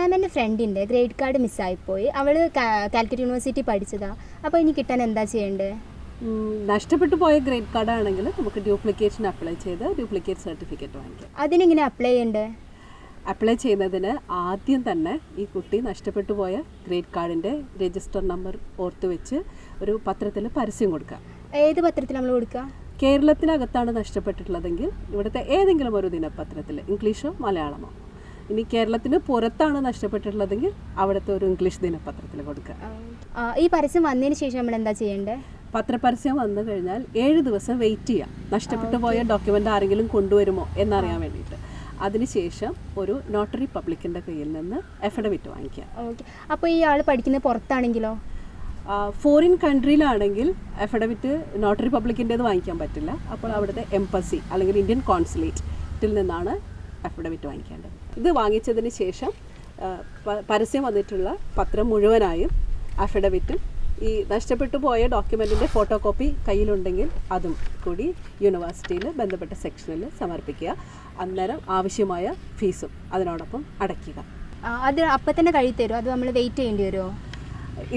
മാം എൻ്റെ ഫ്രണ്ടിൻ്റെ grade card മിസ്സായിപ്പോയി. അവൾ കാലിക്കറ്റ് യൂണിവേഴ്സിറ്റി പഠിച്ചതാണ്. അപ്പോൾ ഇനി കിട്ടാൻ എന്താ ചെയ്യേണ്ടത്? നഷ്ടപ്പെട്ടു പോയ ഗ്രേഡ് കാർഡ് ആണെങ്കിൽ നമുക്ക് ഡ്യൂപ്ലിക്കേഷൻ അപ്ലൈ ചെയ്ത് ഡ്യൂപ്ലിക്കേറ്റ് സർട്ടിഫിക്കറ്റ് വാങ്ങിക്കാം. അതിനെങ്ങനെ അപ്ലൈ ചെയ്യേണ്ടത്? അപ്ലൈ ചെയ്യുന്നതിന് ആദ്യം തന്നെ ഈ കുട്ടി നഷ്ടപ്പെട്ടു പോയ ഗ്രേഡ് കാർഡിൻ്റെ രജിസ്റ്റർ നമ്പർ ഓർത്ത് വെച്ച് ഒരു പത്രത്തിൽ പരസ്യം കൊടുക്കുക. ഏത് പത്രത്തിൽ നമ്മൾ കൊടുക്കുക? കേരളത്തിനകത്താണ് നഷ്ടപ്പെട്ടിട്ടുള്ളതെങ്കിൽ ഇവിടുത്തെ ഏതെങ്കിലും ഒരു ദിനപത്രത്തിൽ, ഇംഗ്ലീഷോ മലയാളമോ. ഇനി കേരളത്തിന് പുറത്താണ് നഷ്ടപ്പെട്ടിട്ടുള്ളതെങ്കിൽ അവിടുത്തെ ഒരു ഇംഗ്ലീഷ് ദിനപത്രത്തിൽ കൊടുക്കുക. ഈ പരസ്യം വന്നതിന് ശേഷം നമ്മൾ എന്താ ചെയ്യേണ്ടത്? പത്രപരസ്യം വന്നു കഴിഞ്ഞാൽ 7 ദിവസം വെയിറ്റ് ചെയ്യാം, നഷ്ടപ്പെട്ടു പോയ ഡോക്യുമെൻ്റ് ആരെങ്കിലും കൊണ്ടുവരുമോ എന്നറിയാൻ വേണ്ടിയിട്ട്. അതിനുശേഷം ഒരു നോട്ടറി പബ്ലിക്കിൻ്റെ കയ്യിൽ നിന്ന് അഫിഡവിറ്റ് വാങ്ങിക്കുക. ഓക്കെ. അപ്പോൾ ഈ ആൾ പഠിക്കുന്നത് പുറത്താണെങ്കിലോ? ഫോറിൻ കൺട്രിയിലാണെങ്കിൽ അഫിഡവിറ്റ് നോട്ടറി പബ്ലിക്കിൻ്റേത് വാങ്ങിക്കാൻ പറ്റില്ല. അപ്പോൾ അവിടുത്തെ എംബസി അല്ലെങ്കിൽ ഇന്ത്യൻ കോൺസുലേറ്റിൽ നിന്നാണ് അഫിഡവിറ്റ് വാങ്ങിക്കേണ്ടത്. ഇത് വാങ്ങിച്ചതിന് ശേഷം പരസ്യം വന്നിട്ടുള്ള പത്രം മുഴുവനായും അഫിഡവിറ്റും ഈ നഷ്ടപ്പെട്ടു പോയ ഡോക്യുമെൻറ്റിൻ്റെ ഫോട്ടോ കോപ്പി കയ്യിലുണ്ടെങ്കിൽ അതും കൂടി യൂണിവേഴ്സിറ്റിയിൽ ബന്ധപ്പെട്ട സെക്ഷനിൽ സമർപ്പിക്കുക. അന്നേരം ആവശ്യമായ ഫീസും അതിനോടൊപ്പം അടയ്ക്കുക. അത് അപ്പം തന്നെ കഴി തരുമോ, അത് നമ്മൾ വെയിറ്റ് ചെയ്യേണ്ടി വരുമോ?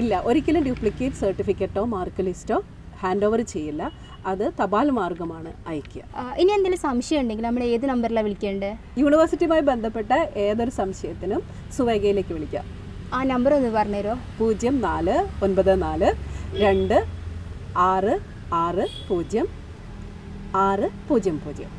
ഇല്ല, ഒരിക്കലും ഡ്യൂപ്ലിക്കേറ്റ് സർട്ടിഫിക്കറ്റോ മാർക്ക് ലിസ്റ്റോ ഹാൻഡ് ഓവർ ചെയ്യില്ല. അത് തപാൽ മാർഗമാണ് അയക്കുക. ഇനി എന്തെങ്കിലും സംശയം ഉണ്ടെങ്കിൽ നമ്മൾ ഏത് നമ്പറിലാണ് വിളിക്കേണ്ടത്? യൂണിവേഴ്സിറ്റിയുമായി ബന്ധപ്പെട്ട ഏതൊരു സംശയത്തിനും സുവേഗയിലേക്ക് വിളിക്കാം. ആ നമ്പർ ഒന്ന് പറഞ്ഞുതരുമോ? 049426606000.